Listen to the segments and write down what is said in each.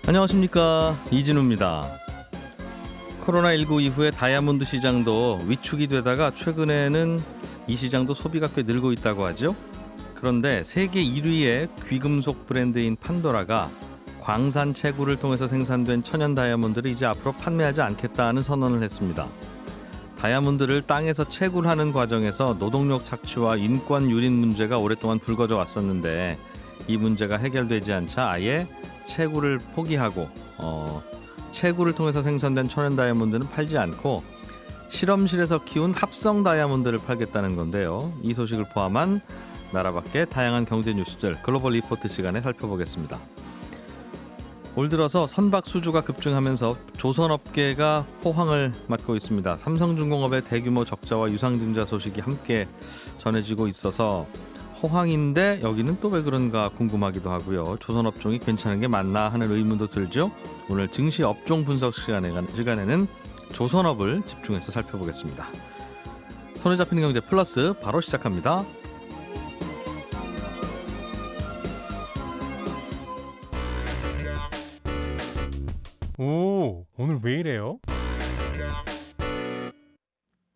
안녕하십니까, 이진우입니다. 코로나19 이후에 다이아몬드 시장도 위축이 되다가 최근에는 이 시장도 소비가 꽤 늘고 있다고 하죠. 그런데 세계 1위의 귀금속 브랜드인 판도라가 광산 채굴을 통해서 생산된 천연 다이아몬드를 이제 앞으로 판매하지 않겠다는 선언을 했습니다. 다이아몬드를 땅에서 채굴하는 과정에서 노동력 착취와 인권 유린 문제가 오랫동안 불거져 왔었는데 이 문제가 해결되지 않자 아예 채굴을 포기하고 채굴을 통해서 생산된 천연 다이아몬드는 팔지 않고 실험실에서 키운 합성 다이아몬드를 팔겠다는 건데요. 이 소식을 포함한 나라 밖의 다양한 경제 뉴스들 글로벌 리포트 시간에 살펴보겠습니다. 올 들어서 선박 수주가 급증하면서 조선업계가 호황을 맞고 있습니다. 삼성중공업의 대규모 적자와 유상증자 소식이 함께 전해지고 있어서 호황인데 여기는 또 왜 그런가 궁금하기도 하고요. 조선업종이 괜찮은 게 맞나 하는 의문도 들죠. 오늘 증시 업종 분석 시간에는 조선업을 집중해서 살펴보겠습니다. 손에 잡히는 경제 플러스 바로 시작합니다. 오, 오늘 왜 이래요?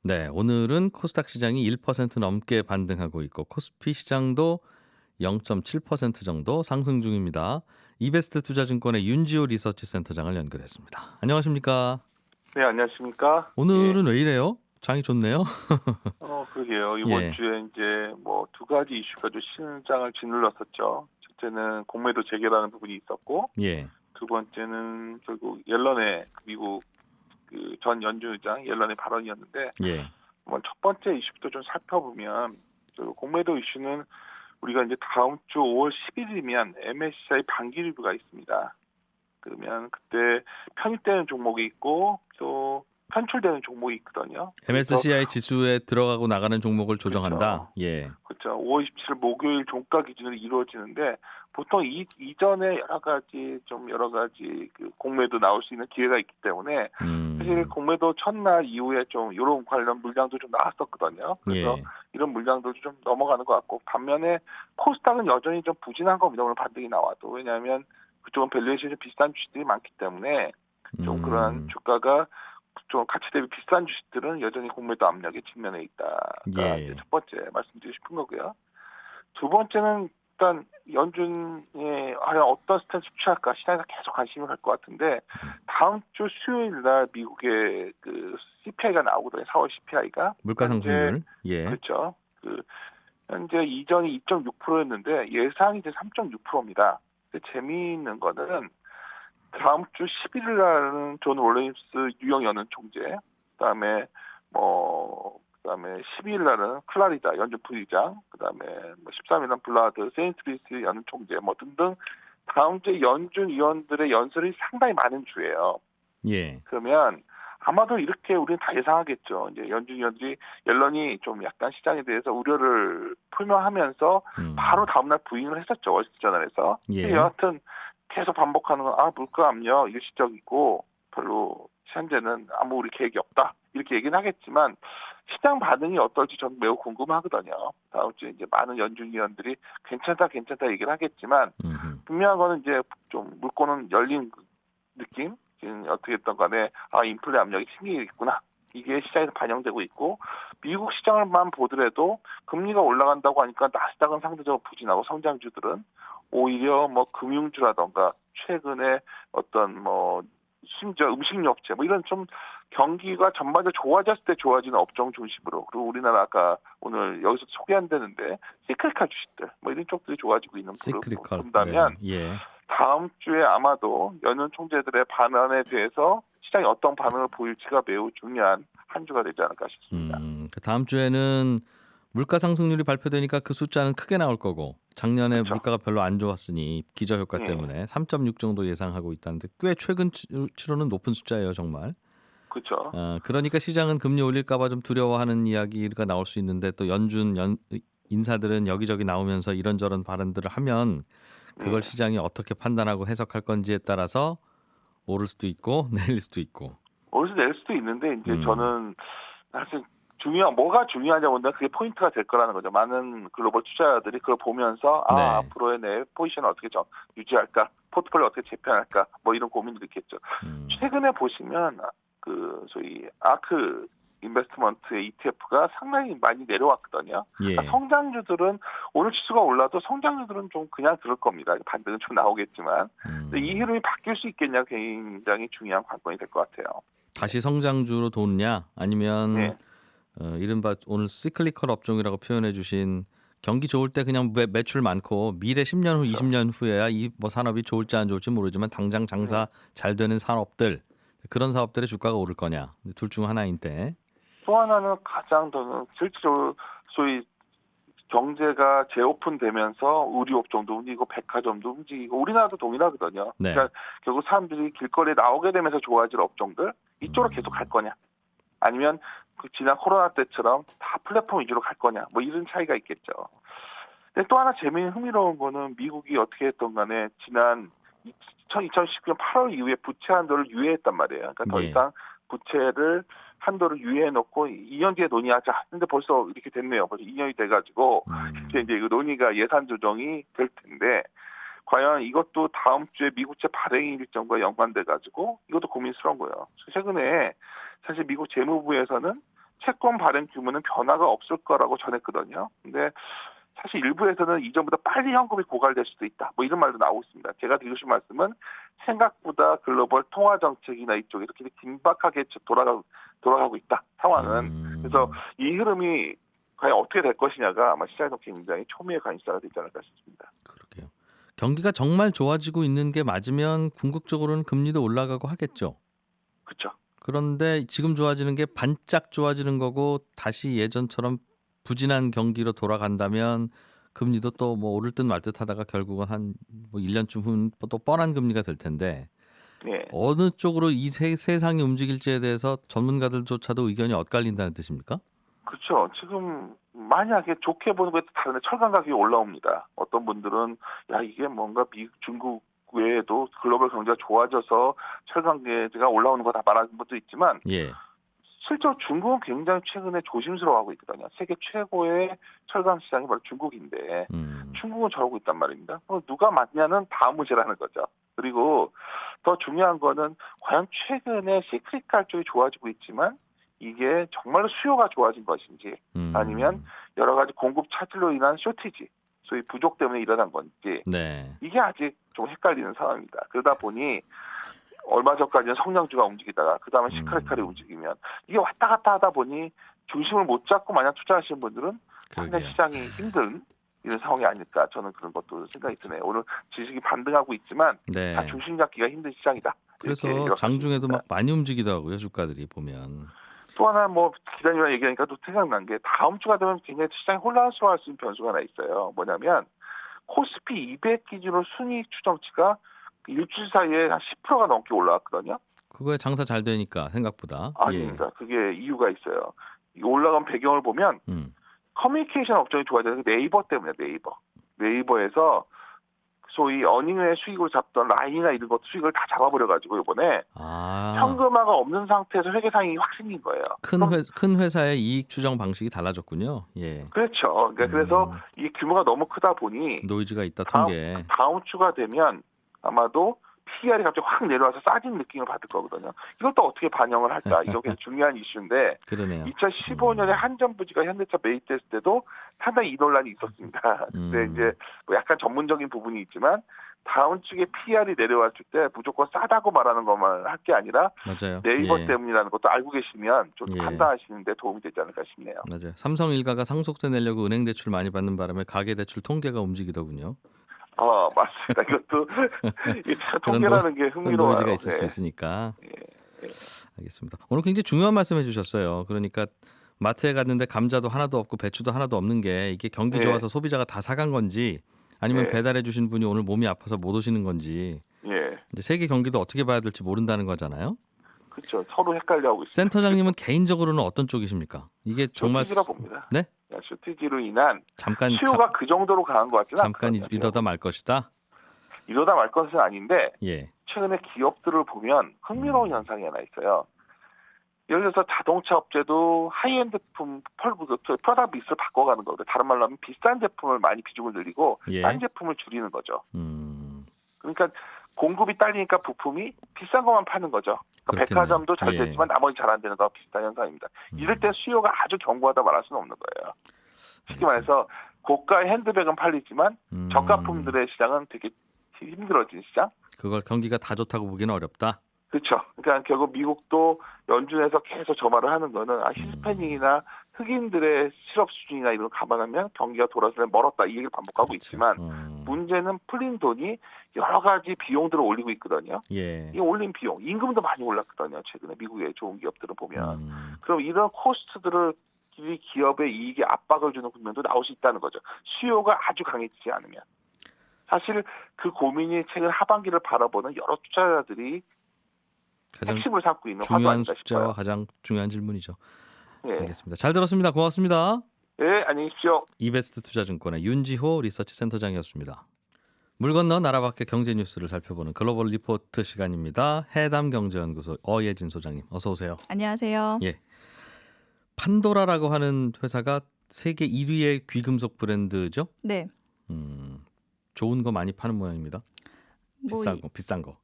네, 오늘은 코스닥 시장이 1% 넘게 반등하고 있고 코스피 시장도 0.7% 정도 상승 중입니다. 이베스트 투자증권의 윤지호 리서치 센터장을 연결했습니다. 안녕하십니까? 네, 안녕하십니까? 오늘은 왜 이래요? 장이 좋네요. 그러게요. 이번 예. 주에 이제 두 가지 이슈가 좀 시장을 짓눌렀었죠. 첫째는 공매도 재개라는 부분이 있었고, 예. 두 번째는 결국 옐런의 미국 전 연준 의장 옐런의 발언이었는데, 예. 첫 번째 이슈부터 좀 살펴보면 공매도 이슈는 우리가 이제 다음 주 5월 10일이면 MSCI 반기 리뷰가 있습니다. 그러면 그때 편입되는 종목이 있고 또 편출되는 종목이 있거든요. MSCI 지수에 들어가고 나가는 종목을 조정한다. 그렇죠. 예. 그렇죠. 5월 27일 목요일 종가 기준으로 이루어지는데 보통 이전에 여러 가지 그 공매도 나올 수 있는 기회가 있기 때문에 사실 공매도 첫날 이후에 좀 이런 관련 물량도 좀 나왔었거든요. 그래서 예. 이런 물량도 좀 넘어가는 것 같고 반면에 코스닥은 여전히 좀 부진한 겁니다. 오늘 반등이 나와도. 왜냐하면 그쪽은 밸류에이션이 좀 비싼 주식들이 많기 때문에 좀 그러한 주가가 좀 가치 대비 비싼 주식들은 여전히 공매도 압력에 직면해 있다가 예. 첫 번째 말씀드리고 싶은 거고요. 두 번째는 일단 연준이 과연 어떤 스탠스 취할까 시장에서 계속 관심을 갈 것 같은데 다음 주 수요일 날 미국의 그 CPI가 나오거든요. 4월 CPI가 물가 상승률. 예. 그렇죠. 현재 이전이 2.6%였는데 예상이 이제 3.6%입니다. 재미있는 거는 다음 주 11일 날은 존 롤린스 뉴욕 연은 총재, 그다음에 12일 날은 클라리다 연준 부의장, 그다음에 13일 날 블라드 세인트루이스 연은 총재 등등 다음 주에 연준 위원들의 연설이 상당히 많은 주예요. 예. 그러면 아마도 이렇게 우리는 다 예상하겠죠. 이제 연준 위원들이 옐런이 좀 약간 시장에 대해서 우려를 표명하면서 바로 다음날 부인을 했었죠. 월스트리트저널에서. 예. 여하튼 계속 반복하는 건 물가 압력 일시적이고 별로 현재는 아무 우리 계획이 없다 이렇게 얘기는 하겠지만 시장 반응이 어떨지 저는 매우 궁금하거든요. 다음 주에 이제 많은 연준 위원들이 괜찮다 얘기를 하겠지만 분명한 거는 이제 좀 물꼬는 열린 느낌. 지금 어떻게 했던 간에 인플레 압력이 생기겠구나. 이게 시장에서 반영되고 있고 미국 시장을만 보더라도 금리가 올라간다고 하니까 나스닥은 상대적으로 부진하고 성장주들은 오히려 금융주라던가 최근에 어떤 심지어 음식료업체 이런 좀 경기가 전반적으로 좋아졌을 때 좋아지는 업종 중심으로 그리고 우리나라 아까 오늘 여기서 소개 안 되는데 시크릿칼 주식들 이런 쪽들이 좋아지고 있는 부분을 본다면 네. 예. 다음 주에 아마도 연준 총재들의 반응에 대해서 시장이 어떤 반응을 보일지가 매우 중요한 한 주가 되지 않을까 싶습니다. 다음 주에는 물가 상승률이 발표되니까 그 숫자는 크게 나올 거고 작년에 그렇죠. 물가가 별로 안 좋았으니 기저효과 예. 때문에 3.6 정도 예상하고 있다는데 꽤 최근치로는 높은 숫자예요, 정말. 그렇죠. 그러니까 시장은 금리 올릴까 봐 좀 두려워하는 이야기가 나올 수 있는데 또 연준 인사들은 여기저기 나오면서 이런저런 발언들을 하면 그걸 시장이 어떻게 판단하고 해석할 건지에 따라서 오를 수도 있고 내릴 수도 있고. 오를 수도 내릴 수도 있는데 이제 저는 사실 뭐가 중요하냐면 그게 포인트가 될 거라는 거죠. 많은 글로벌 투자자들이 그걸 보면서 네. 앞으로의 내 포지션을 어떻게 유지할까, 포트폴리오 어떻게 재편할까, 뭐 이런 고민들이 있겠죠. 최근에 보시면 소위 아크 인베스트먼트의 ETF가 상당히 많이 내려왔거든요. 예. 그러니까 성장주들은 오늘 지수가 올라도 성장주들은 좀 그냥 그럴 겁니다. 반등은 좀 나오겠지만 근데 이 흐름이 바뀔 수 있겠냐 굉장히 중요한 관건이 될 것 같아요. 다시 성장주로 도냐 아니면 네. 이른바 오늘 시클리컬 업종이라고 표현해 주신 경기 좋을 때 그냥 매출 많고 미래 10년 후, 그렇죠. 20년 후에야 이 뭐 산업이 좋을지 안 좋을지 모르지만 당장 장사 잘 되는 산업들 그런 사업들의 주가가 오를 거냐 둘 중 하나인데 또 하나는 가장 더는 실제로 소위 경제가 재오픈되면서 의류업종도 움직이고 백화점도 움직이고 우리나라도 동일하거든요. 네. 그러니까 결국 사람들이 길거리에 나오게 되면서 좋아질 업종들 이쪽으로 계속 갈 거냐 아니면 그 지난 코로나 때처럼 다 플랫폼 위주로 갈 거냐 뭐 이런 차이가 있겠죠. 근데 또 하나 재미있는 흥미로운 거는 미국이 어떻게 했던 간에 지난 2019년 8월 이후에 부채 한도를 유예했단 말이에요. 그러니까 더 네. 이상 부채를 한도를 유예해놓고 2년 뒤에 논의하자. 근데 벌써 이렇게 됐네요. 벌써 2년이 돼가지고 이제 그 논의가 예산 조정이 될 텐데 과연 이것도 다음 주에 미국채 발행 일정과 연관돼가지고 이것도 고민스러운 거예요. 최근에 사실 미국 재무부에서는 채권 발행 규모는 변화가 없을 거라고 전했거든요. 근데 사실 일부에서는 이전보다 빨리 현금이 고갈될 수도 있다. 뭐 이런 말도 나오고 있습니다. 제가 드리고 싶은 말씀은 생각보다 글로벌 통화 정책이나 이쪽에 이렇게 긴박하게 돌아가고 있다. 상황은. 그래서 이 흐름이 과연 어떻게 될 것이냐가 아마 시장에서 굉장히 초미의 관심사가 되지 않을까 싶습니다. 그러게요. 경기가 정말 좋아지고 있는 게 맞으면 궁극적으로는 금리도 올라가고 하겠죠. 그렇죠. 그런데 지금 좋아지는 게 반짝 좋아지는 거고 다시 예전처럼 부진한 경기로 돌아간다면 금리도 또 뭐 오를 듯 말 듯 하다가 결국은 한 뭐 1년쯤 후는 또 뻔한 금리가 될 텐데 네. 어느 쪽으로 이 세상이 움직일지에 대해서 전문가들조차도 의견이 엇갈린다는 뜻입니까? 그렇죠. 지금 만약에 좋게 보는 것도 다른데 철강 가격이 올라옵니다. 어떤 분들은 야 이게 뭔가 미국, 중국 외에도 글로벌 경제가 좋아져서 철강 가격이 올라오는 거다 말하는 것도 있지만 예. 실제로 중국은 굉장히 최근에 조심스러워하고 있거든요. 세계 최고의 철강 시장이 바로 중국인데 중국은 저러고 있단 말입니다. 누가 맞냐는 다음 문제라는 거죠. 그리고 더 중요한 거는 과연 최근에 시크릿칼 쪽이 좋아지고 있지만 이게 정말로 수요가 좋아진 것인지 아니면 여러 가지 공급 차질로 인한 쇼티지, 소위 부족 때문에 일어난 건지 네. 이게 아직 좀 헷갈리는 상황입니다. 그러다 보니 얼마 전까지는 성장주가 움직이다가 그 다음에 시크릿칼이 움직이면 이게 왔다 갔다 하다 보니 중심을 못 잡고 만약 투자하시는 분들은 상당히 그러게요. 시장이 힘든 이런 상황이 아닐까 저는 그런 것도 생각이 드네요. 오늘 주식이 반등하고 있지만 네. 다 중심 잡기가 힘든 시장이다. 그래서 장중에도 막 많이 움직이더라고요. 주가들이 보면. 또 하나 뭐 기다리라 얘기하니까 또 생각난 게 다음 주가 되면 굉장히 시장이 혼란스러워할 수 있는 변수가 하나 있어요. 뭐냐면 코스피 200 기준으로 순이익 추정치가 일주일 사이에 한 10%가 넘게 올라왔거든요. 그거에 장사 잘 되니까 생각보다. 아닙니다. 그게 이유가 있어요. 올라간 배경을 보면 커뮤니케이션 업종이 좋아지는 게 네이버 때문에 네이버에서 소위 어닝의 수익을 잡던 라인이나 이런 것도 수익을 다 잡아버려가지고 이번에 현금화가 없는 상태에서 회계상이 확 생긴 거예요. 큰 회사의 이익 추정 방식이 달라졌군요. 예. 그렇죠. 그러니까 그래서 이 규모가 너무 크다 보니 노이즈가 있다 통계. 다음 주가 되면 아마도 PER이 갑자기 확 내려와서 싸진 느낌을 받을 거거든요. 이걸 또 어떻게 반영을 할까? 이게 굉장히 중요한 이슈인데 그러네요. 2015년에 한전부지가 현대차 매입됐을 때도 상당히 이 논란이 있었습니다. 근데 이제 뭐 약간 전문적인 부분이 있지만 다음 주에 PER이 내려왔을 때 무조건 싸다고 말하는 것만 할 게 아니라 맞아요. 네이버 예. 때문이라는 것도 알고 계시면 좀 예. 판단하시는 데 도움이 되지 않을까 싶네요. 맞아요. 삼성 일가가 상속세 내려고 은행 대출 많이 받는 바람에 가계 대출 통계가 움직이더군요. 맞습니다. 이것도 통계라는 게 흥미로워요. 노이즈가 있을 수 있으니까. 알겠습니다. 오늘 굉장히 중요한 말씀 해주셨어요. 그러니까 마트에 갔는데 감자도 하나도 없고 배추도 하나도 없는 게 이게 경기 좋아서 소비자가 다 사간 건지 아니면 배달해 주신 분이 오늘 몸이 아파서 못 오시는 건지 이제 세계 경기도 어떻게 봐야 될지 모른다는 거잖아요. 그렇죠. 서로 헷갈려하고 있습니다. 센터장님은 개인적으로는 어떤 쪽이십니까? 이게 정말 쇼티지라 봅니다. 네? 쇼티지로 인한 수요가 그 정도로 강한 것 같지는 잠깐 이러다 말 것이다. 이러다 말 것은 아닌데 예. 최근에 기업들을 보면 흥미로운 현상이 하나 있어요. 예를 들어서 자동차 업체도 하이엔드 프로덕트 믹스를 바꿔가는 거거든요. 다른 말로 하면 비싼 제품을 많이 비중을 늘리고 예. 싼 제품을 줄이는 거죠. 음. 그러니까 공급이 딸리니까 부품이 비싼 것만 파는 거죠. 그러니까 그렇겠네요. 백화점도 잘 예. 됐지만 나머지 잘 안 되는 거와 비슷한 현상입니다. 이럴 때 수요가 아주 견고하다 말할 수는 없는 거예요. 쉽게 말해서 고가의 핸드백은 팔리지만 저가품들의 시장은 되게 힘들어진 시장. 그걸 경기가 다 좋다고 보기는 어렵다. 그렇죠. 그러니까 결국 미국도 연준에서 계속 저 말을 하는 거는 히스패닉이나 흑인들의 실업 수준이나 이런 걸 감안하면 경기가 돌아서면 멀었다 이 얘기를 반복하고 있지만 문제는 풀린 돈이 여러 가지 비용들을 올리고 있거든요. 예. 이 올린 비용, 임금도 많이 올랐거든요. 최근에 미국의 좋은 기업들을 보면. 그럼 이런 코스트들을 기업의 이익에 압박을 주는 국면도 나올 수 있다는 거죠. 수요가 아주 강해지지 않으면. 사실 그 고민이 최근 하반기를 바라보는 여러 투자자들이 가장 핵심을 삼고 있는 화두 중요한 아닌가 숫자와 싶어요. 가장 중요한 질문이죠. 예. 알겠습니다. 잘 들었습니다. 고맙습니다. 예, 안녕히 계십시오. 이베스트 투자증권의 윤지호 리서치 센터장이었습니다. 물 건너 나라 밖의 경제 뉴스를 살펴보는 글로벌 리포트 시간입니다. 해담경제연구소 어예진 소장님 어서 오세요. 안녕하세요. 예. 판도라라고 하는 회사가 세계 1위의 귀금속 브랜드죠? 네. 좋은 거 많이 파는 모양입니다. 뭐 비싼 거.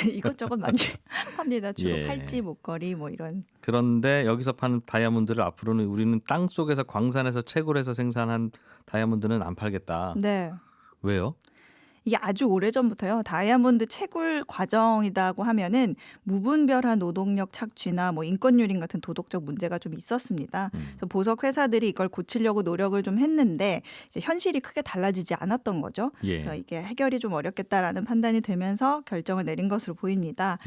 이것저것 많이 합니다. 주로 예. 팔찌, 목걸이 뭐 이런. 그런데 여기서 파는 다이아몬드를 앞으로는 우리는 땅 속에서 광산에서 채굴해서 생산한 다이아몬드는 안 팔겠다. 네. 왜요? 이게 아주 오래전부터요. 다이아몬드 채굴 과정이라고 하면은 무분별한 노동력 착취나 뭐 인권유린 같은 도덕적 문제가 좀 있었습니다. 그래서 보석 회사들이 이걸 고치려고 노력을 좀 했는데 이제 현실이 크게 달라지지 않았던 거죠. 예. 그래서 이게 해결이 좀 어렵겠다라는 판단이 되면서 결정을 내린 것으로 보입니다.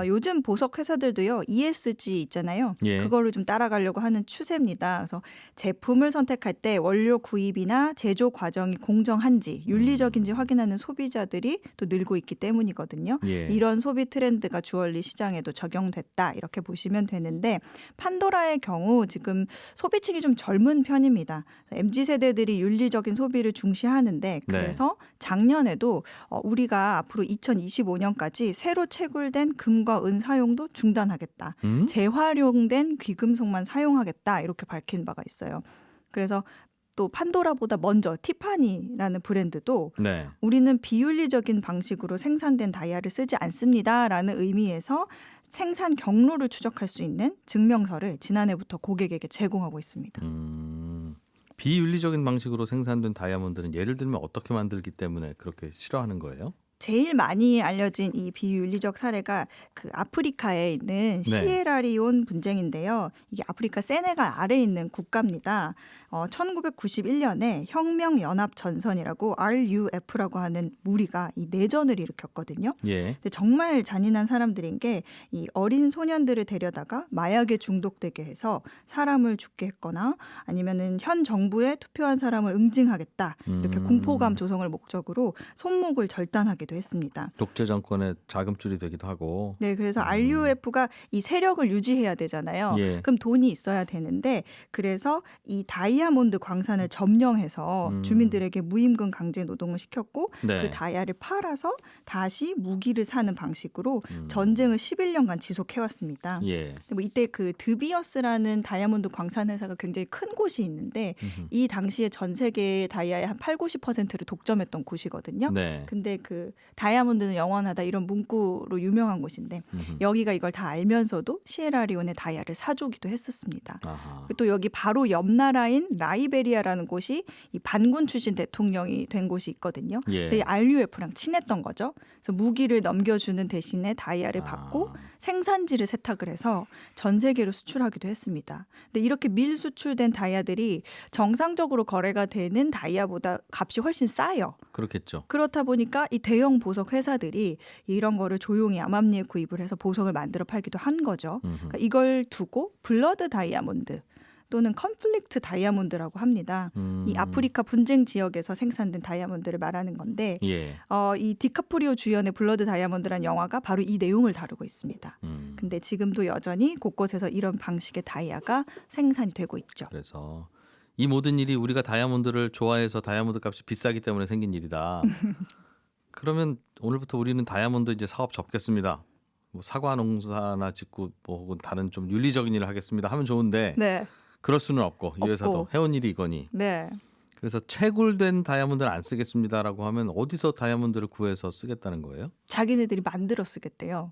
요즘 보석 회사들도요. ESG 있잖아요. 예. 그거를 좀 따라가려고 하는 추세입니다. 그래서 제품을 선택할 때 원료 구입이나 제조 과정이 공정한지 윤리적인지 확인하는 소비자들이 또 늘고 있기 때문이거든요. 예. 이런 소비 트렌드가 주얼리 시장에도 적용됐다 이렇게 보시면 되는데 판도라의 경우 지금 소비층이 좀 젊은 편입니다. MZ세대들이 윤리적인 소비를 중시하는데 그래서 작년에도 우리가 앞으로 2025년까지 새로 채굴된 금과 은 사용도 중단하겠다. 재활용된 귀금속만 사용하겠다 이렇게 밝힌 바가 있어요. 그래서 또 판도라보다 먼저 티파니라는 브랜드도 네. 우리는 비윤리적인 방식으로 생산된 다이아를 쓰지 않습니다라는 의미에서 생산 경로를 추적할 수 있는 증명서를 지난해부터 고객에게 제공하고 있습니다. 비윤리적인 방식으로 생산된 다이아몬드는 예를 들면 어떻게 만들기 때문에 그렇게 싫어하는 거예요? 제일 많이 알려진 이 비윤리적 사례가 그 아프리카에 있는 시에라리온 분쟁인데요. 이게 아프리카 세네갈 아래에 있는 국가입니다. 1991년에 혁명연합전선이라고 RUF라고 하는 무리가 이 내전을 일으켰거든요. 예. 근데 정말 잔인한 사람들인 게 이 어린 소년들을 데려다가 마약에 중독되게 해서 사람을 죽게 했거나 아니면은 현 정부에 투표한 사람을 응징하겠다 이렇게 공포감 조성을 목적으로 손목을 절단하기도 했습니다. 독재 정권의 자금줄이 되기도 하고. 네, 그래서 RUF가 이 세력을 유지해야 되잖아요. 예. 그럼 돈이 있어야 되는데 그래서 이 다이아몬드 광산을 점령해서 주민들에게 무임금 강제 노동을 시켰고 네. 그 다이아를 팔아서 다시 무기를 사는 방식으로 전쟁을 11년간 지속해왔습니다. 예. 근데 뭐 이때 그 드비어스라는 다이아몬드 광산 회사가 굉장히 큰 곳이 있는데 이 당시에 전 세계 다이아의 한 80~90%를 독점했던 곳이거든요. 네. 근데 그 다이아몬드는 영원하다 이런 문구로 유명한 곳인데 여기가 이걸 다 알면서도 시에라리온의 다이아를 사주기도 했었습니다. 아하. 또 여기 바로 옆 나라인 라이베리아라는 곳이 이 반군 출신 대통령이 된 곳이 있거든요. 예. 근데 RUF랑 친했던 거죠. 그래서 무기를 넘겨주는 대신에 다이아를 받고 생산지를 세탁을 해서 전 세계로 수출하기도 했습니다. 근데 이렇게 밀수출된 다이아들이 정상적으로 거래가 되는 다이아보다 값이 훨씬 싸요. 그렇겠죠. 그렇다 보니까 이 대형 보석 회사들이 이런 거를 조용히 암암리에 구입을 해서 보석을 만들어 팔기도 한 거죠. 그러니까 이걸 두고 블러드 다이아몬드 또는 컨플릭트 다이아몬드라고 합니다. 이 아프리카 분쟁 지역에서 생산된 다이아몬드를 말하는 건데 예. 이 디카프리오 주연의 블러드 다이아몬드라는 영화가 바로 이 내용을 다루고 있습니다. 근데 지금도 여전히 곳곳에서 이런 방식의 다이아가 생산이 되고 있죠. 그래서 이 모든 일이 우리가 다이아몬드를 좋아해서 다이아몬드 값이 비싸기 때문에 생긴 일이다. 그러면 오늘부터 우리는 다이아몬드 이제 사업 접겠습니다. 뭐 사과 농사나 짓고 뭐 혹은 다른 좀 윤리적인 일을 하겠습니다 하면 좋은데 네. 그럴 수는 없고 이 회사도 없고. 해온 일이 이거니. 네. 그래서 채굴된 다이아몬드는 안 쓰겠습니다라고 하면 어디서 다이아몬드를 구해서 쓰겠다는 거예요? 자기네들이 만들어 쓰겠대요.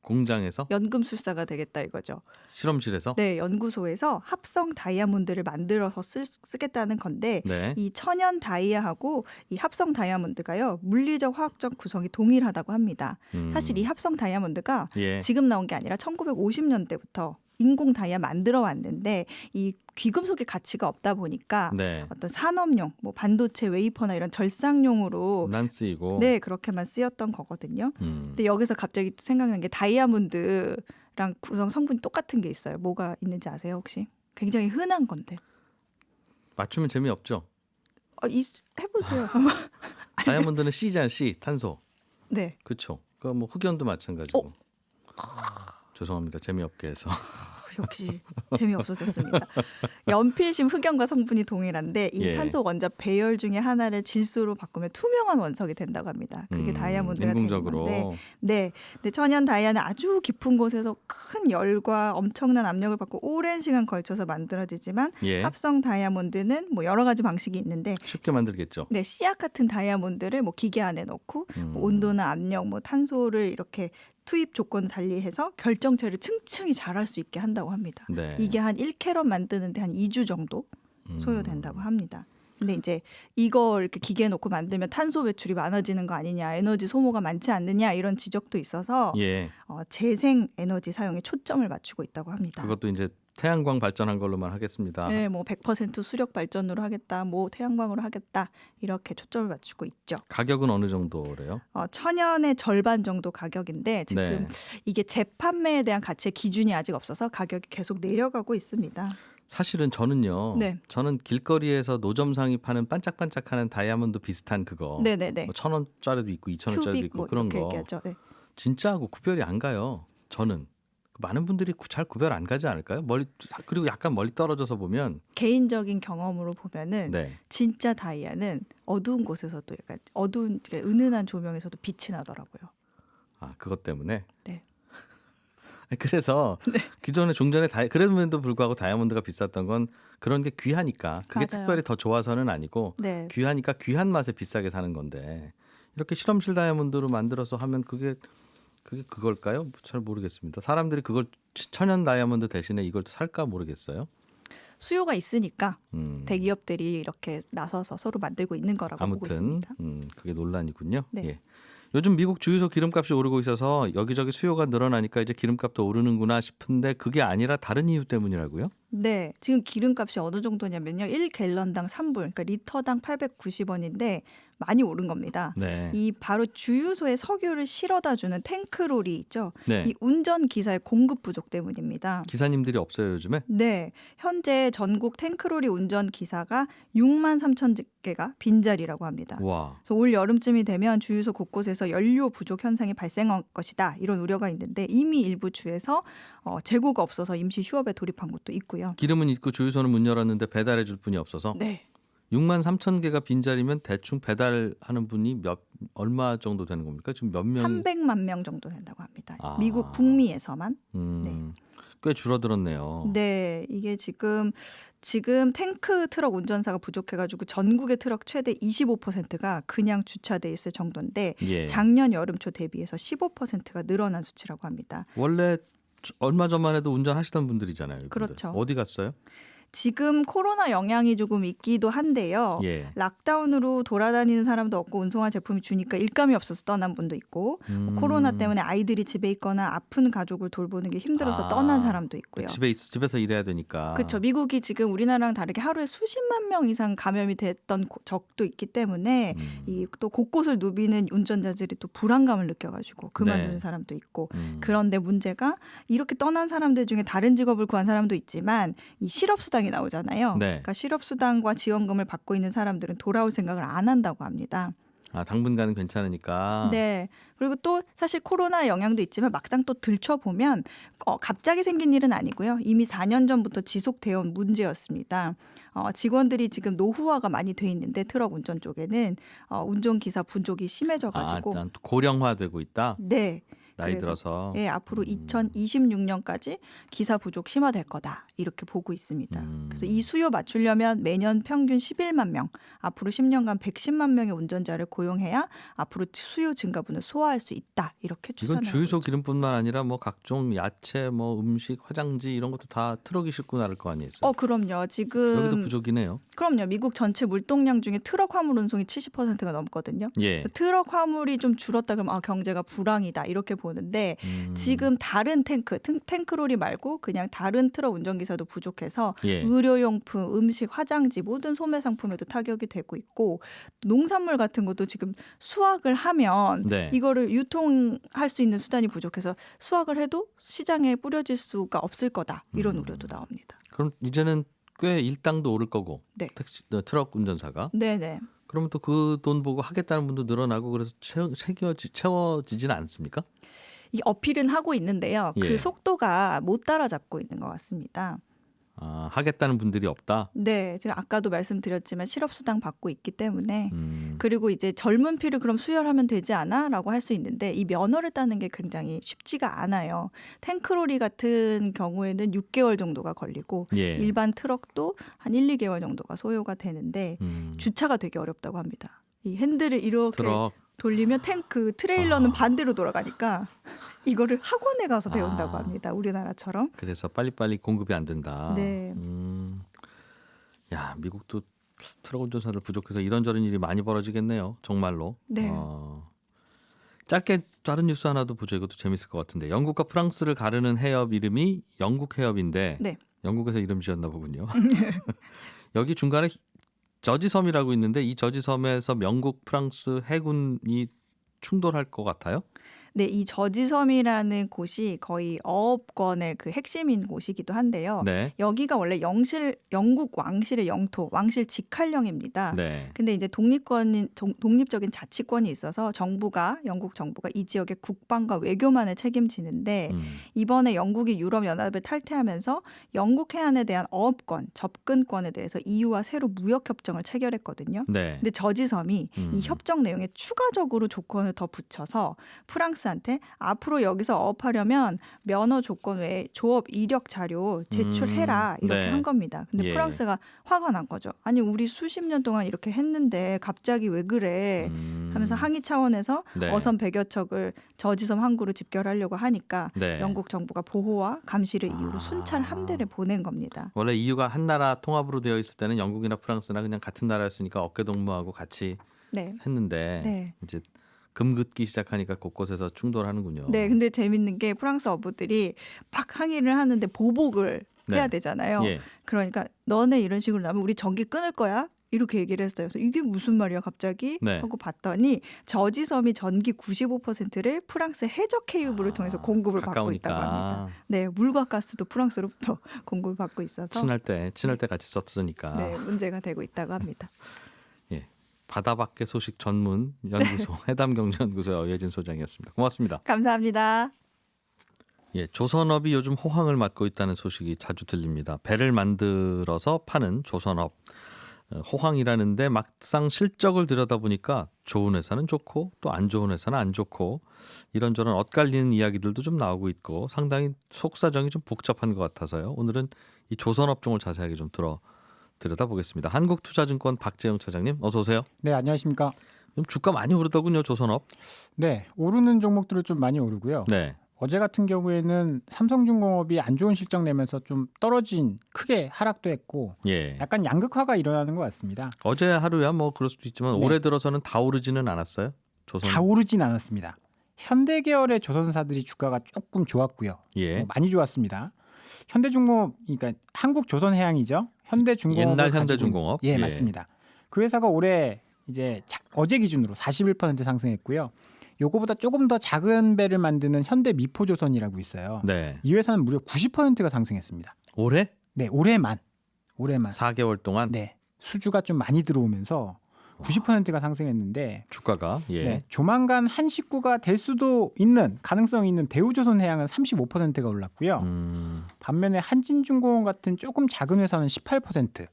공장에서? 연금술사가 되겠다 이거죠. 실험실에서? 네, 연구소에서 합성 다이아몬드를 만들어서 쓰겠다는 건데 네. 이 천연 다이아하고 이 합성 다이아몬드가요. 물리적 화학적 구성이 동일하다고 합니다. 사실 이 합성 다이아몬드가 예. 지금 나온 게 아니라 1950년대부터 인공 다이아 만들어 왔는데 이 귀금속의 가치가 없다 보니까 네. 어떤 산업용, 뭐 반도체 웨이퍼나 이런 절상용으로 난 쓰이고. 네 그렇게만 쓰였던 거거든요. 음. 근데 여기서 갑자기 또 생각난 게 다이아몬드랑 구성 성분이 똑같은 게 있어요. 뭐가 있는지 아세요 혹시? 굉장히 흔한 건데. 맞추면 재미없죠. 해보세요. 다이아몬드는 C잖아, C, 탄소. 네. 그렇죠. 그러니까 뭐 흑연도 마찬가지고. 죄송합니다. 재미없게 해서. 역시 재미없어졌습니다. 연필심 흑연과 성분이 동일한데 이 예. 탄소 원자 배열 중에 하나를 질소로 바꾸면 투명한 원석이 된다고 합니다. 그게 다이아몬드가 되는 인공적으로. 건데, 네, 근데 천연 다이아는 아주 깊은 곳에서 큰 열과 엄청난 압력을 받고 오랜 시간 걸쳐서 만들어지지만 예. 합성 다이아몬드는 뭐 여러 가지 방식이 있는데, 쉽게 만들겠죠. 네, 씨앗 같은 다이아몬드를 뭐 기계 안에 넣고 뭐 온도나 압력, 뭐 탄소를 이렇게 투입 조건을 달리해서 결정체를 층층이 자랄 수 있게 한다고 합니다. 네. 이게 한 1캐럿 만드는데 한 2주 정도 소요된다고 합니다. 근데 이제 이거 이렇게 기계에 놓고 만들면 탄소 배출이 많아지는 거 아니냐, 에너지 소모가 많지 않느냐 이런 지적도 있어서 예. 재생 에너지 사용에 초점을 맞추고 있다고 합니다. 그것도 이제 태양광 발전한 걸로만 하겠습니다. 네, 뭐 100% 수력 발전으로 하겠다, 뭐 태양광으로 하겠다 이렇게 초점을 맞추고 있죠. 가격은 어느 정도래요? 천연의 절반 정도 가격인데 지금 네. 이게 재판매에 대한 가치의 기준이 아직 없어서 가격이 계속 내려가고 있습니다. 사실은 저는요. 네. 저는 길거리에서 노점상이 파는 반짝반짝하는 다이아몬드 비슷한 그거. 네네네. 뭐 1,000원짜리도 있고 2,000원짜리도 큐빅 있고 뭐 그런 이렇게 거. 얘기하죠. 네. 진짜하고 구별이 안 가요. 저는. 많은 분들이 잘 구별 안 가지 않을까요? 그리고 약간 멀리 떨어져서 보면 개인적인 경험으로 보면은 네. 진짜 다이아는 어두운 곳에서도 약간 어두운 그러니까 은은한 조명에서도 빛이 나더라고요. 아, 그것 때문에. 네. 그래서 기존의 종전에 그럼에도 불구하고 다이아몬드가 비쌌던 건 그런 게 귀하니까 그게 맞아요. 특별히 더 좋아서는 아니고 네. 귀하니까 귀한 맛에 비싸게 사는 건데 이렇게 실험실 다이아몬드로 만들어서 하면 그게 그걸까요? 잘 모르겠습니다. 사람들이 그걸 천연 다이아몬드 대신에 이걸 살까 모르겠어요. 수요가 있으니까 음. 대기업들이 이렇게 나서서 서로 만들고 있는 거라고 보고 아무튼 있습니다. 그게 논란이군요. 네. 예. 요즘 미국 주유소 기름값이 오르고 있어서 여기저기 수요가 늘어나니까 이제 기름값도 오르는구나 싶은데 그게 아니라 다른 이유 때문이라고요? 네, 지금 기름값이 어느 정도냐면요. 1갤런당 3불, 그러니까 리터당 890원인데 많이 오른 겁니다. 네. 이 바로 주유소에 석유를 실어다 주는 탱크롤이 있죠. 네. 이 운전 기사의 공급 부족 때문입니다. 기사님들이 없어요 요즘에? 네, 현재 전국 탱크롤이 운전 기사가 6만 3천 개가 빈자리라고 합니다. 와. 그래서 올 여름쯤이 되면 주유소 곳곳에서 연료 부족 현상이 발생할 것이다 이런 우려가 있는데 이미 일부 주에서 재고가 없어서 임시 휴업에 돌입한 곳도 있고요. 기름은 있고 주유소는 문 열었는데 배달해 줄 분이 없어서 네. 6만 3천 개가 빈자리면 대충 배달하는 분이 얼마 정도 되는 겁니까? 지금 몇 명? 300만 명 정도 된다고 합니다. 아. 미국 북미에서만. 꽤 줄어들었네요. 네, 이게 지금 탱크 트럭 운전사가 부족해가지고 전국의 트럭 최대 25%가 그냥 주차돼 있을 정도인데 예. 작년 여름 초 대비해서 15%가 늘어난 수치라고 합니다. 원래 얼마 전만 해도 운전하시던 분들이잖아요. 이분들. 그렇죠. 어디 갔어요? 지금 코로나 영향이 조금 있기도 한데요. 예. 락다운으로 돌아다니는 사람도 없고 운송한 제품이 주니까 일감이 없어서 떠난 분도 있고 코로나 때문에 아이들이 집에 있거나 아픈 가족을 돌보는 게 힘들어서 떠난 사람도 있고요. 집에서 일해야 되니까. 그렇죠. 미국이 지금 우리나라랑 다르게 하루에 수십만 명 이상 감염이 됐던 적도 있기 때문에 이 또 곳곳을 누비는 운전자들이 또 불안감을 느껴가지고 그만두는 네. 사람도 있고 그런데 문제가 이렇게 떠난 사람들 중에 다른 직업을 구한 사람도 있지만 이 실업수당이 나오잖아요. 네. 그러니까 실업수당과 지원금을 받고 있는 사람들은 돌아올 생각을 안 한다고 합니다. 아, 당분간은 괜찮으니까. 네. 그리고 또 사실 코로나 영향도 있지만 막상 또 들춰보면 갑자기 생긴 일은 아니고요. 이미 4년 전부터 지속되어 온 문제였습니다. 직원들이 지금 노후화가 많이 돼 있는데 트럭 운전 쪽에는 운전기사 부족이 심해져가지고 일단 고령화되고 있다. 네. 나이 그래서 들어서. 예, 앞으로 2026년까지 기사 부족 심화될 거다 이렇게 보고 있습니다. 그래서 이 수요 맞추려면 매년 평균 11만 명, 앞으로 10년간 110만 명의 운전자를 고용해야 앞으로 수요 증가분을 소화할 수 있다 이렇게 이건 추산하고 주유소 있죠. 기름뿐만 아니라 뭐 각종 야채, 뭐 음식, 화장지 이런 것도 다 트럭이 싣고 나를 거 아니겠어요? 그럼요. 여기도 지금 부족이네요. 그럼요. 미국 전체 물동량 중에 트럭 화물 운송이 70%가 넘거든요. 예. 트럭 화물이 좀 줄었다 그러면 경제가 불황이다 이렇게 보는데 지금 다른 탱크로리 말고 그냥 다른 트럭 운전기사도 부족해서 예. 의료용품, 음식, 화장지 모든 소매 상품에도 타격이 되고 있고 농산물 같은 것도 지금 수확을 하면 네. 이거를 유통할 수 있는 수단이 부족해서 수확을 해도 시장에 뿌려질 수가 없을 거다 이런 우려도 나옵니다. 그럼 이제는 꽤 일당도 오를 거고 네. 트럭 운전사가 네네. 그러면 또 그 돈 보고 하겠다는 분도 늘어나고 그래서 채워지지는 않습니까? 이 어필은 하고 있는데요. 예. 그 속도가 못 따라잡고 있는 것 같습니다. 하겠다는 분들이 없다. 네, 제가 아까도 말씀드렸지만 실업수당 받고 있기 때문에 음, 그리고 이제 젊은 피를 그럼 수혈하면 되지 않아? 라고 할 수 있는데 이 면허를 따는 게 굉장히 쉽지가 않아요. 탱크로리 같은 경우에는 6개월 정도가 걸리고 예. 일반 트럭도 한 1, 2개월 정도가 소요가 되는데 주차가 되게 어렵다고 합니다. 이 핸들을 이렇게 트럭. 돌리면 트레일러는 반대로 돌아가니까 이거를 학원에 가서 배운다고 아. 합니다. 우리나라처럼. 그래서 빨리빨리 공급이 안 된다. 네. 야, 미국도 트럭 운전사들 부족해서 이런저런 일이 많이 벌어지겠네요. 정말로. 네. 짧게 다른 뉴스 하나도 보죠. 이것도 재밌을 것 같은데. 영국과 프랑스를 가르는 해협 이름이 영국 해협인데 네. 영국에서 이름 지었나 보군요. 여기 중간에 저지섬이라고 있는데 이 저지섬에서 영국, 프랑스 해군이 충돌할 것 같아요. 네, 이 저지섬이라는 곳이 거의 어업권의 그 핵심인 곳이기도 한데요. 네. 여기가 원래 영국 왕실의 영토, 왕실 직할령입니다. 네. 근데 이제 독립적인 자치권이 있어서 영국 정부가 이 지역의 국방과 외교만을 책임지는데 이번에 영국이 유럽연합을 탈퇴하면서 영국 해안에 대한 어업권, 접근권에 대해서 EU와 새로 무역협정을 체결했거든요. 네. 근데 저지섬이 이 협정 내용에 추가적으로 조건을 더 붙여서 프랑스한테 앞으로 여기서 어업하려면 면허 조건 외에 조업 이력 자료 제출해라 이렇게 네. 한 겁니다. 근데 예. 프랑스가 화가 난 거죠. 아니 우리 수십 년 동안 이렇게 했는데 갑자기 왜 그래 하면서 항의 차원에서 네. 어선 100여 척을 저지섬 항구로 집결하려고 하니까 네. 영국 정부가 보호와 감시를 이유로 순찰 함대를 보낸 겁니다. 원래 EU가 한 나라 통합으로 되어 있을 때는 영국이나 프랑스나 그냥 같은 나라였으니까 어깨 동무하고 같이 네. 했는데 네. 이제 금 긋기 시작하니까 곳곳에서 충돌하는군요. 네, 근데 재밌는 게 프랑스 어부들이 막 항의를 하는데 보복을 해야 네. 되잖아요. 예. 그러니까 너네 이런 식으로 나면 우리 전기 끊을 거야. 이렇게 얘기를 했어요. 그래서 이게 무슨 말이야 갑자기 네. 하고 봤더니 저지섬이 전기 95%를 프랑스 해적 케이블을 통해서 공급을 받고 있다고 합니다. 가까우니까 네, 물과 가스도 프랑스로부터 공급을 받고 있어서 친할 때 같이 썼으니까. 네, 문제가 되고 있다고 합니다. 예. 바다 밖의 소식 전문 연구소 해담경제연구소의 어예진 소장이었습니다. 고맙습니다. 감사합니다. 예, 조선업이 요즘 호황을 맞고 있다는 소식이 자주 들립니다. 배를 만들어서 파는 조선업. 호황이라는데 막상 실적을 들여다보니까 좋은 회사는 좋고 또 안 좋은 회사는 안 좋고 이런저런 엇갈리는 이야기들도 좀 나오고 있고 상당히 속사정이 좀 복잡한 것 같아서요. 오늘은 이 조선업종을 자세하게 좀 들여다보겠습니다. 한국투자증권 박재영 차장님 어서 오세요. 네, 안녕하십니까. 좀 주가 많이 오르더군요, 조선업. 네, 오르는 종목들은 좀 많이 오르고요. 네. 어제 같은 경우에는 삼성중공업이 안 좋은 실적 내면서 좀 크게 하락도 했고 예. 약간 양극화가 일어나는 것 같습니다. 어제 하루야 뭐 그럴 수도 있지만 네. 올해 들어서는 다 오르지는 않았어요. 조선. 다 오르진 않았습니다. 현대계열의 조선사들이 주가가 조금 좋았고요. 예. 많이 좋았습니다. 현대중공업, 그러니까 한국조선해양이죠. 현대중공업 옛날 현대중공업. 예, 맞습니다. 그 회사가 올해 이제 어제 기준으로 41% 상승했고요. 요거보다 조금 더 작은 배를 만드는 현대미포조선이라고 있어요. 네. 이 회사는 무려 90%가 상승했습니다. 올해 네, 올해만. 4개월 동안 네, 수주가 좀 많이 들어오면서 90%가 상승했는데 주가가 예. 네, 조만간 한 식구가 될 수도 있는 가능성이 있는 대우조선해양은 35%가 올랐고요. 반면에 한진중공업 같은 조금 작은 회사는 18%.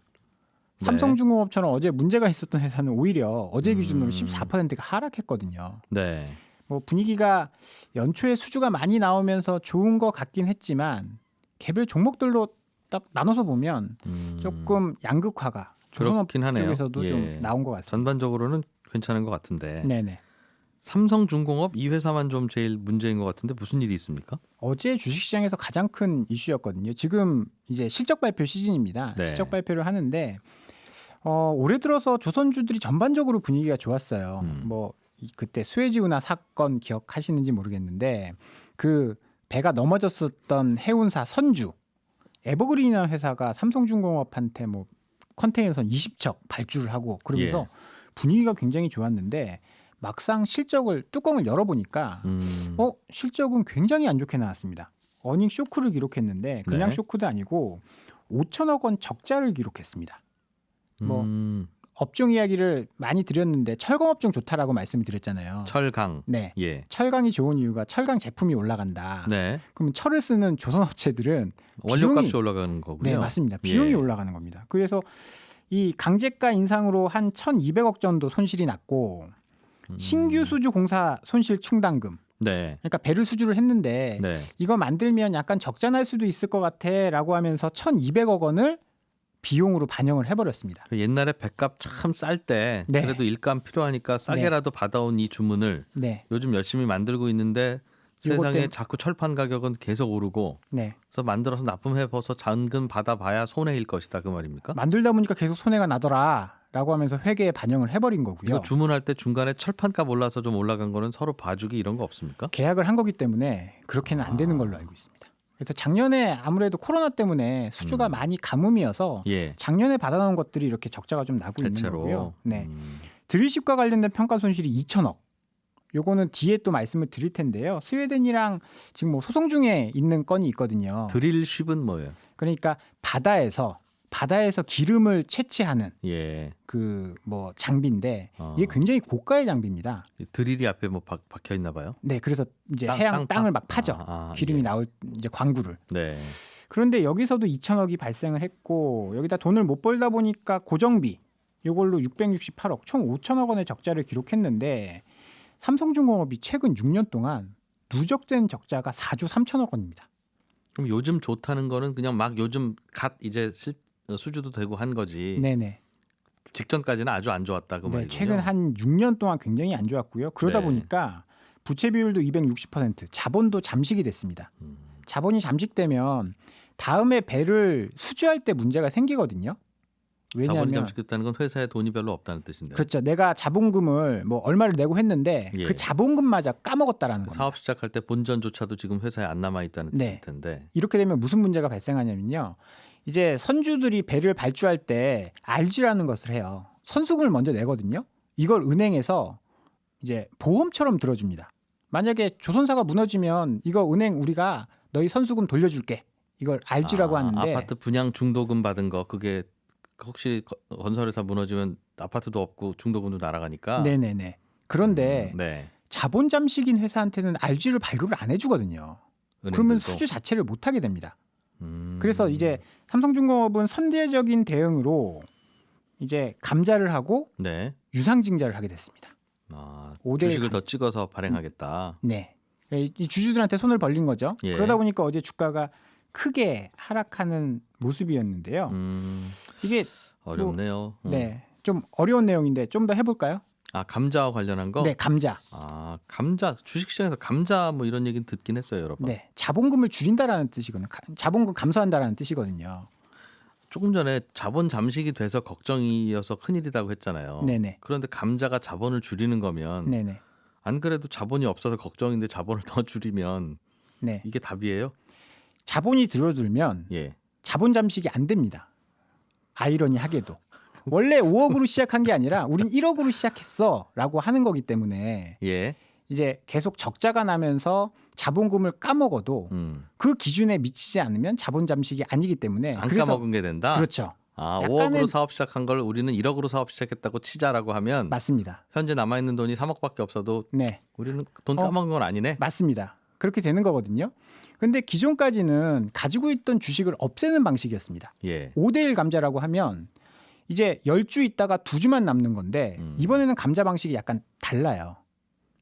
삼성중공업처럼 어제 문제가 있었던 회사는 오히려 어제 기준으로 14%가 하락했거든요. 네. 뭐 분위기가 연초에 수주가 많이 나오면서 좋은 것 같긴 했지만 개별 종목들로 딱 나눠서 보면 조금 양극화가 조선업 그렇긴 하네요. 쪽에서도 예. 좀 나온 것 같습니다. 전반적으로는 괜찮은 것 같은데 네네. 삼성중공업 이 회사만 좀 제일 문제인 것 같은데 무슨 일이 있습니까? 어제 주식시장에서 가장 큰 이슈였거든요. 지금 이제 실적 발표 시즌입니다. 네. 실적 발표를 하는데 올해 들어서 조선주들이 전반적으로 분위기가 좋았어요. 뭐 그때 수에즈 운하 사건 기억하시는지 모르겠는데 그 배가 넘어졌었던 해운사 선주 에버그린이라는 회사가 삼성중공업한테 뭐 컨테이너선 20척 발주를 하고 그러면서 예. 분위기가 굉장히 좋았는데 막상 실적을 뚜껑을 열어보니까 실적은 굉장히 안 좋게 나왔습니다. 어닝 쇼크를 기록했는데 그냥 네. 쇼크도 아니고 5천억 원 적자를 기록했습니다. 뭐 업종 이야기를 많이 드렸는데 철강 업종 좋다라고 말씀을 드렸잖아요. 철강. 네. 예. 철강이 좋은 이유가 철강 제품이 올라간다. 네. 그러면 철을 쓰는 조선업체들은 원료값이 비용이- 올라가는 거군요. 네, 맞습니다. 비용이 예. 올라가는 겁니다. 그래서 이 강제가 인상으로 한 1,200억 정도 손실이 났고 신규 수주 공사 손실 충당금. 네. 그러니까 배를 수주를 했는데 네. 이거 만들면 약간 적자 날 수도 있을 것 같아라고 하면서 1,200억 원을 비용으로 반영을 해버렸습니다. 옛날에 백값 참 쌀 때 네. 그래도 일감 필요하니까 싸게라도 받아온 이 주문을 네, 요즘 열심히 만들고 있는데 요것 세상에 때- 자꾸 철판 가격은 계속 오르고 네. 그래서 만들어서 납품해봐서 잔금 받아봐야 손해일 것이다 그 말입니까? 만들다 보니까 계속 손해가 나더라라고 하면서 회계에 반영을 해버린 거고요. 이거 주문할 때 중간에 철판값 올라서 좀 올라간 거는 서로 봐주기 이런 거 없습니까? 계약을 한 거기 때문에 그렇게는 안 되는 걸로 알고 있습니다. 그래서 작년에 아무래도 코로나 때문에 수주가 많이 가뭄이어서 예. 작년에 받아놓은 것들이 이렇게 적자가 좀 나고 있는 대체로. 거고요. 네, 드릴십과 관련된 평가 손실이 2천억. 요거는 뒤에 또 말씀을 드릴 텐데요. 스웨덴이랑 지금 뭐 소송 중에 있는 건이 있거든요. 드릴쉽은 뭐예요? 그러니까 바다에서 기름을 채취하는 예. 그 뭐 장비인데 어. 이게 굉장히 고가의 장비입니다. 드릴이 앞에 뭐 박혀 있나 봐요? 네, 그래서 이제 땅 땅을 파? 막 파죠. 기름이 예. 나올 이제 광구를. 네. 그런데 여기서도 2천억이 발생을 했고 여기다 돈을 못 벌다 보니까 고정비 이걸로 668억 총 5천억 원의 적자를 기록했는데 삼성중공업이 최근 6년 동안 누적된 적자가 4조 3천억 원입니다. 그럼 요즘 좋다는 거는 그냥 막 요즘 갓 이제 수주도 되고 한 거지. 네네. 직전까지는 아주 안 좋았다 그 네, 말이죠. 최근 한 6년 동안 굉장히 안 좋았고요. 그러다 네. 보니까 부채 비율도 260%, 자본도 잠식이 됐습니다. 자본이 잠식되면 다음에 배를 수주할 때 문제가 생기거든요. 자본이 왜냐하면 잠식됐다는 건 회사에 돈이 별로 없다는 뜻인데. 그렇죠. 내가 자본금을 뭐 얼마를 내고 했는데 예. 그 자본금마저 까먹었다라는 겁니다. 사업 시작할 때 본전조차도 지금 회사에 안 남아 있다는 네. 뜻일 텐데. 이렇게 되면 무슨 문제가 발생하냐면요. 이제 선주들이 배를 발주할 때 RG라는 것을 해요. 선수금을 먼저 내거든요. 이걸 은행에서 이제 보험처럼 들어줍니다. 만약에 조선사가 무너지면 이거 은행 우리가 너희 선수금 돌려줄게. 이걸 RG라고 하는데 아파트 분양 중도금 받은 거 그게 혹시 건설회사 무너지면 아파트도 없고 중도금도 날아가니까. 네네네. 그런데 네. 자본 잠식인 회사한테는 RG를 발급을 안 해주거든요. 그러면 은행들도. 수주 자체를 못 하게 됩니다. 음. 그래서 이제 삼성중공업은 선제적인 대응으로 이제 감자를 하고 네. 유상증자를 하게 됐습니다. 아, 5대 주식을 더 찍어서 발행하겠다. 네. 이 주주들한테 손을 벌린 거죠. 예. 그러다 보니까 어제 주가가 크게 하락하는 모습이었는데요. 이게 어렵네요. 네, 좀 어려운 내용인데 좀 더 해볼까요? 아 감자와 관련한 거? 네, 감자. 아 감자 주식시장에서 감자 뭐 이런 얘기는 듣긴 했어요 여러 번. 네, 자본금을 줄인다라는 뜻이거든요. 자본금 감소한다라는 뜻이거든요. 조금 전에 자본 잠식이 돼서 걱정이어서 큰일이라고 했잖아요. 네네. 그런데 감자가 자본을 줄이는 거면 네네. 안 그래도 자본이 없어서 걱정인데 자본을 더 줄이면 네. 이게 답이에요? 자본이 들어들면 예. 자본 잠식이 안 됩니다. 아이러니하게도. 원래 5억으로 시작한 게 아니라 우린 1억으로 시작했어라고 하는 거기 때문에 예. 이제 계속 적자가 나면서 자본금을 까먹어도 그 기준에 미치지 않으면 자본 잠식이 아니기 때문에 안 그래서 까먹은 게 된다. 그렇죠. 아, 약간은- 5억으로 사업 시작한 걸 우리는 1억으로 사업 시작했다고 치자라고 하면 맞습니다. 현재 남아 있는 돈이 3억밖에 없어도 네, 우리는 돈 까먹은 건 아니네. 맞습니다. 그렇게 되는 거거든요. 근데 기존까지는 가지고 있던 주식을 없애는 방식이었습니다. 예. 5대1 감자라고 하면 이제 10주 있다가 2주만 남는 건데 이번에는 감자 방식이 약간 달라요.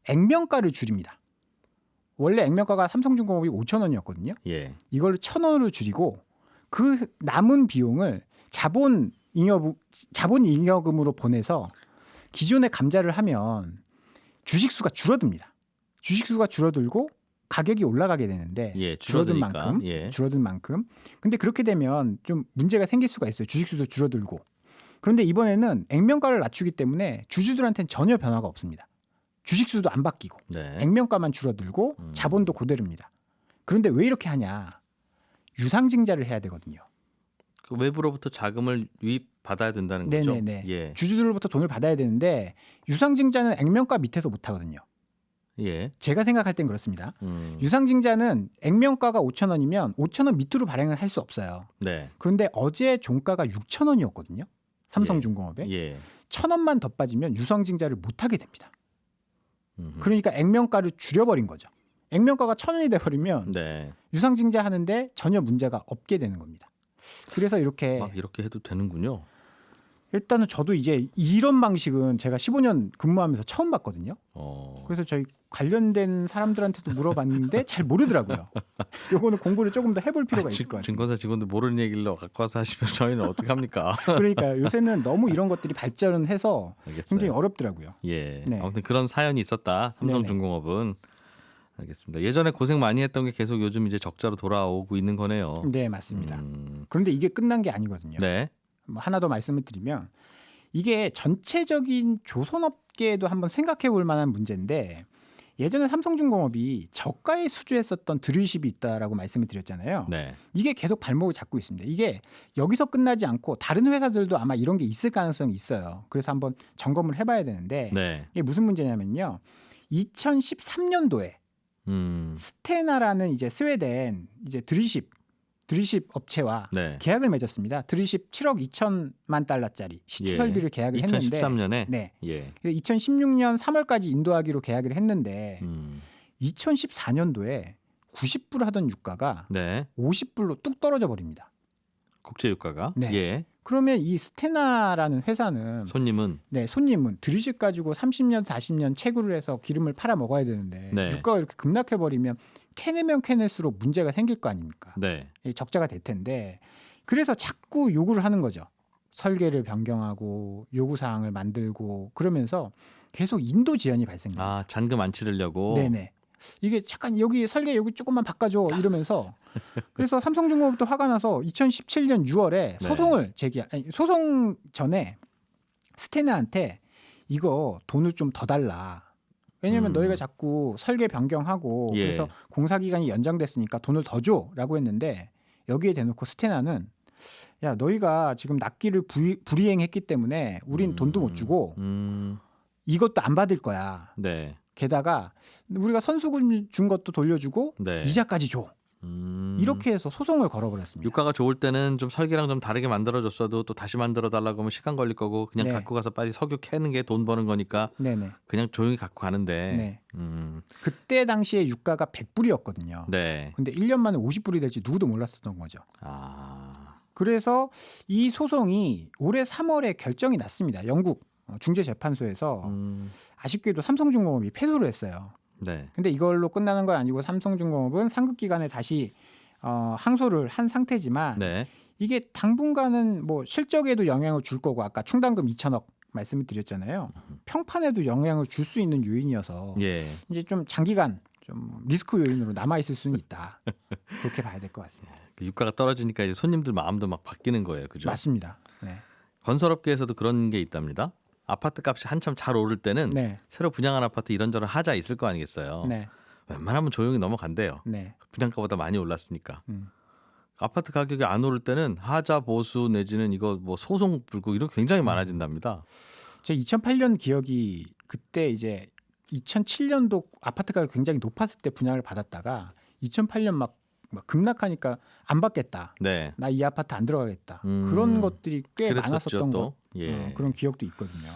액면가를 줄입니다. 원래 액면가가 삼성중공업이 5,000원이었거든요. 예. 이걸 1,000원으로 줄이고 그 남은 비용을 자본잉여금으로 보내서 기존에 감자를 하면 주식수가 줄어듭니다. 주식수가 줄어들고 가격이 올라가게 되는데 예, 줄어든 줄어드니까. 만큼 예. 줄어든 만큼. 근데 그렇게 되면 좀 문제가 생길 수가 있어요. 주식수도 줄어들고. 그런데 이번에는 액면가를 낮추기 때문에 주주들한테는 전혀 변화가 없습니다. 주식수도 안 바뀌고 네. 액면가만 줄어들고 자본도 그대로입니다. 그런데 왜 이렇게 하냐? 유상증자를 해야 되거든요. 그 외부로부터 자금을 유입받아야 된다는 거죠. 네네네. 예. 주주들로부터 돈을 받아야 되는데 유상증자는 액면가 밑에서 못 하거든요. 예. 제가 생각할 땐 그렇습니다. 유상증자는 액면가가 5,000원이면 5,000원 밑으로 발행을 할 수 없어요. 네. 그런데 어제 종가가 6,000원이었거든요. 삼성중공업에. 예. 1,000원만 더 빠지면 유상증자를 못 하게 됩니다. 음흠. 그러니까 액면가를 줄여버린 거죠. 액면가가 1,000원이 돼버리면 네. 유상증자 하는데 전혀 문제가 없게 되는 겁니다. 그래서 이렇게 막 이렇게 해도 되는군요. 일단은 저도 이제 이런 방식은 제가 15년 근무하면서 처음 봤거든요. 그래서 저희 관련된 사람들한테도 물어봤는데 잘 모르더라고요. 요거는 공부를 조금 더 해볼 필요가 있을 것 같아요. 증권사 직원들 모르는 얘기를 갖고 와서 하시면 저희는 어떻게 합니까? 그러니까 요새는 너무 이런 것들이 발전을 해서 알겠어요. 굉장히 어렵더라고요. 예. 네. 아무튼 그런 사연이 있었다. 삼성중공업은. 알겠습니다. 예전에 고생 많이 했던 게 계속 요즘 이제 적자로 돌아오고 있는 거네요. 네, 맞습니다. 그런데 이게 끝난 게 아니거든요. 네. 뭐 하나 더 말씀을 드리면 이게 전체적인 조선업계에도 한번 생각해 볼 만한 문제인데 예전에 삼성중공업이 저가에 수주했었던 드릴십이 있다라고 말씀을 드렸잖아요. 네. 이게 계속 발목을 잡고 있습니다. 이게 여기서 끝나지 않고 다른 회사들도 아마 이런 게 있을 가능성이 있어요. 그래서 한번 점검을 해봐야 되는데 네. 이게 무슨 문제냐면요. 2013년도에 스테나라는 이제 스웨덴 이제 드릴십 업체와 네. 계약을 맺었습니다. 드릴십 7억 2천만 달러짜리 시추 설비를 계약을 했는데 2013년에 네. 예. 2016년 3월까지 인도하기로 계약을 했는데 2014년도에 90불 하던 유가가 네. 50불로 뚝 떨어져 버립니다. 국제 유가가 네. 예. 그러면 이 스테나라는 회사는 손님은 손님은 드릴십 가지고 30년 40년 채굴을 해서 기름을 팔아 먹어야 되는데 네. 유가가 이렇게 급락해 버리면 캐내면 캐낼수록 문제가 생길 거 아닙니까? 네. 적자가 될 텐데 그래서 자꾸 요구를 하는 거죠. 설계를 변경하고 요구 사항을 만들고 그러면서 계속 인도 지연이 발생됩니다. 아, 잔금 안 치르려고. 네네. 이게 잠깐 여기 설계 여기 조금만 바꿔줘 이러면서 그래서 삼성중공업도 화가 나서 2017년 6월에 소송을 소송 전에 스테나한테 이거 돈을 좀 더 달라. 왜냐하면 너희가 자꾸 설계 변경하고 예. 그래서 공사 기간이 연장됐으니까 돈을 더 줘라고 했는데 여기에 대놓고 스테나는 야 너희가 지금 납기를 불이행했기 때문에 우린 돈도 못 주고 이것도 안 받을 거야. 네. 게다가 우리가 선수금 준 것도 돌려주고 네. 이자까지 줘. 이렇게 해서 소송을 걸어버렸습니다. 유가가 좋을 때는 좀 설계랑 좀 다르게 만들어줬어도 또 다시 만들어 달라고 하면 시간 걸릴 거고 그냥 네. 갖고 가서 빨리 석유 캐는 게 돈 버는 거니까 네네. 그냥 조용히 갖고 가는데. 네. 그때 당시에 유가가 100불이었거든요. 네. 근데 1년 만에 50불이 될지 누구도 몰랐었던 거죠. 아. 그래서 이 소송이 올해 3월에 결정이 났습니다. 영국 중재재판소에서 아쉽게도 삼성중공업이 패소를 했어요. 네. 근데 이걸로 끝나는 건 아니고 삼성중공업은 상급기관에 다시 항소를 한 상태지만 네. 이게 당분간은 뭐 실적에도 영향을 줄 거고 아까 충당금 2천억 말씀을 드렸잖아요. 평판에도 영향을 줄 수 있는 요인이어서 예. 이제 좀 장기간 좀 리스크 요인으로 남아 있을 수는 있다. 그렇게 봐야 될 것 같습니다. 유가가 떨어지니까 이제 손님들 마음도 막 바뀌는 거예요. 그죠? 맞습니다. 네. 건설업계에서도 그런 게 있답니다. 아파트 값이 한참 잘 오를 때는 네. 새로 분양한 아파트 이런저런 하자 있을 거 아니겠어요. 네. 웬만하면 조용히 넘어간대요. 네. 분양가보다 많이 올랐으니까. 아파트 가격이 안 오를 때는 하자 보수 내지는 이거 뭐 소송 불고 이런 게 굉장히 많아진답니다. 제 2008년 기억이 그때 이제 2007년도 아파트 가격 굉장히 높았을 때 분양을 받았다가 2008년 막 급락하니까 안 받겠다. 네. 나 이 아파트 안 들어가겠다. 그런 것들이 꽤 그랬었죠, 많았었던 또. 것. 예. 그런 기억도 있거든요.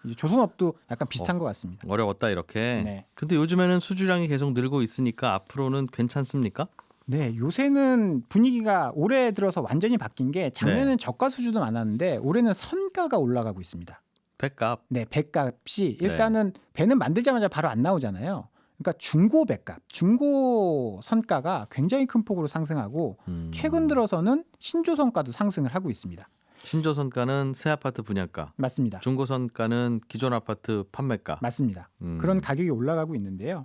이제 조선업도 약간 비슷한 것 같습니다. 어려웠다 이렇게. 네. 근데 요즘에는 수주량이 계속 늘고 있으니까 앞으로는 괜찮습니까? 네, 요새는 분위기가 올해 들어서 완전히 바뀐 게 작년에는 저가 수주도 많았는데 올해는 선가가 올라가고 있습니다. 배값. 네, 배값이 일단은 배는 만들자마자 바로 안 나오잖아요. 그러니까 중고 배값, 중고 선가가 굉장히 큰 폭으로 상승하고 최근 들어서는 신조 선가도 상승을 하고 있습니다. 신조 선가는 새 아파트 분양가, 맞습니다. 중고 선가는 기존 아파트 판매가. 맞습니다. 그런 가격이 올라가고 있는데요.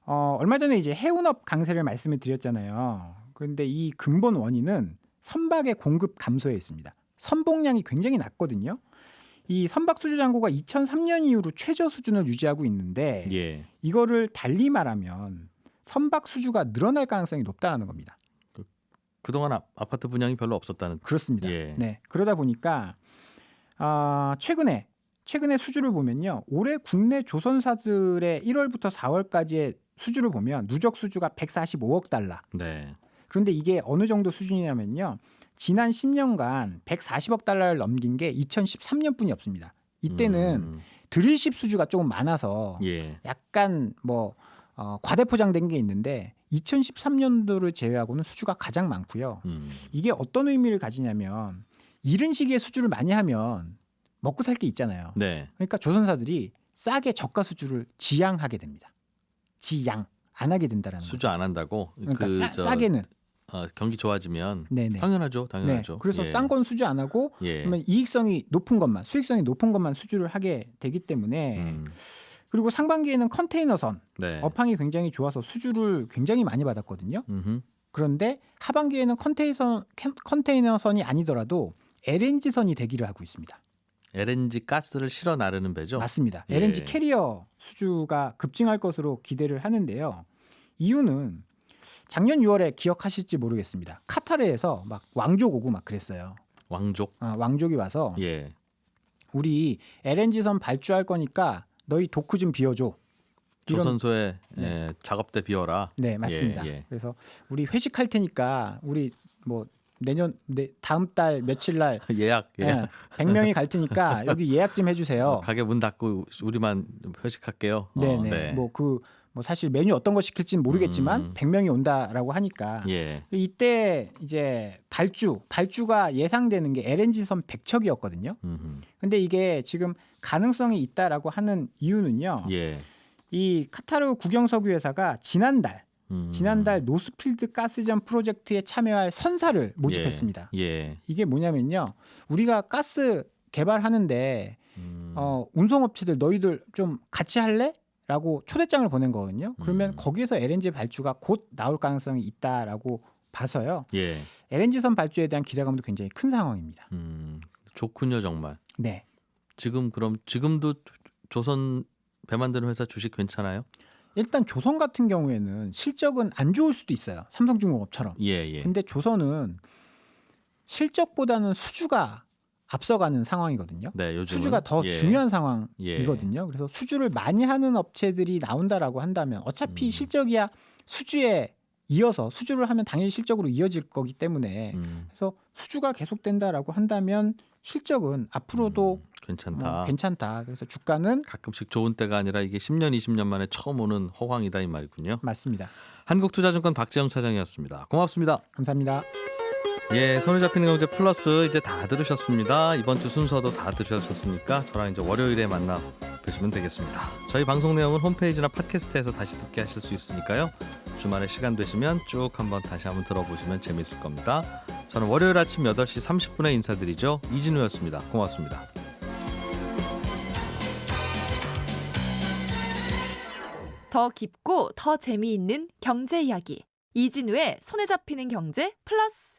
얼마 전에 이제 해운업 강세를 말씀을 드렸잖아요. 그런데 이 근본 원인은 선박의 공급 감소에 있습니다. 선봉량이 굉장히 낮거든요. 이 선박 수주 잔고가 2003년 이후로 최저 수준을 유지하고 있는데 예. 이거를 달리 말하면 선박 수주가 늘어날 가능성이 높다는 겁니다. 그동안 아파트 분양이 별로 없었다는. 그렇습니다. 예. 네, 그러다 보니까 최근에 수주를 보면요, 올해 국내 조선사들의 1월부터 4월까지의 수주를 보면 누적 수주가 145억 달러. 네. 그런데 이게 어느 정도 수준이냐면요, 지난 10년간 140억 달러를 넘긴 게 2013년뿐이 없습니다. 이때는 드릴십 수주가 조금 많아서 예. 약간 과대포장된 게 있는데 2013년도를 제외하고는 수주가 가장 많고요. 이게 어떤 의미를 가지냐면 이른 시기에 수주를 많이 하면 먹고 살 게 있잖아요. 네. 그러니까 조선사들이 싸게 저가 수주를 지양하게 됩니다. 지양 안 하게 된다라는 거죠. 수주 안 한다고. 그러니까 싸게는. 경기 좋아지면 네네. 당연하죠. 네. 그래서 예. 싼 건 수주 안 하고 예. 그러면 이익성이 높은 것만, 수익성이 높은 것만 수주를 하게 되기 때문에 그리고 상반기에는 컨테이너선 네. 업황이 굉장히 좋아서 수주를 굉장히 많이 받았거든요. 그런데 하반기에는 컨테이너선이 아니더라도 LNG선이 대기를 하고 있습니다. LNG 가스를 실어 나르는 배죠. 맞습니다. 예. LNG 캐리어 수주가 급증할 것으로 기대를 하는데요. 이유는 작년 6월에 기억하실지 모르겠습니다. 카타르에서 막 왕족 오고 막 그랬어요. 왕족. 왕족이 와서 예. 우리 LNG선 발주할 거니까 너희 도크 좀 비워줘. 이런- 조선소에 네. 작업대 비워라. 네, 맞습니다. 예. 그래서 우리 회식할 테니까 우리 다음 달 며칠 날 예약. 100명이 갈 테니까 여기 예약 좀 해주세요. 가게 문 닫고 우리만 회식할게요. 네네. 네. 사실 메뉴 어떤 거 시킬지는 모르겠지만 100명이 온다라고 하니까 예. 이때 이제 발주가 예상되는 게 LNG선 100척이었거든요. 근데 이게 지금 가능성이 있다라고 하는 이유는요. 예. 이 카타르 국영석유 회사가 지난달 노스필드 가스전 프로젝트에 참여할 선사를 모집했습니다. 예. 이게 뭐냐면요. 우리가 가스 개발하는데 운송업체들 너희들 좀 같이 할래? 라고 초대장을 보낸 거거든요. 그러면 거기에서 LNG 발주가 곧 나올 가능성이 있다라고 봐서요. 예. LNG선 발주에 대한 기대감도 굉장히 큰 상황입니다. 좋군요, 정말. 네. 지금도 조선 배 만드는 회사 주식 괜찮아요? 일단 조선 같은 경우에는 실적은 안 좋을 수도 있어요. 삼성중공업처럼. 예. 근데 조선은 실적보다는 수주가 앞서가는 상황이거든요. 네, 요즘은 수주가 더 중요한 예. 상황이거든요. 그래서 수주를 많이 하는 업체들이 나온다라고 한다면 어차피 실적이야 수주에 이어서 수주를 하면 당연히 실적으로 이어질 거기 때문에 그래서 수주가 계속된다라고 한다면 실적은 앞으로도 괜찮다. 그래서 주가는 가끔씩 좋은 때가 아니라 이게 10년, 20년 만에 처음 오는 호황이다 이 말이군요. 맞습니다. 한국투자증권 박재영 차장이었습니다. 고맙습니다. 감사합니다. 예, 손에 잡히는 경제 플러스 이제 다 들으셨습니다. 이번 주 순서도 다 들으셨으니까 저랑 이제 월요일에 만나 뵈시면 되겠습니다. 저희 방송 내용은 홈페이지나 팟캐스트에서 다시 듣게 하실 수 있으니까요. 주말에 시간 되시면 쭉 다시 한번 들어보시면 재밌을 겁니다. 저는 월요일 아침 8시 30분에 인사드리죠. 이진우였습니다. 고맙습니다. 더 깊고 더 재미있는 경제 이야기. 이진우의 손에 잡히는 경제 플러스.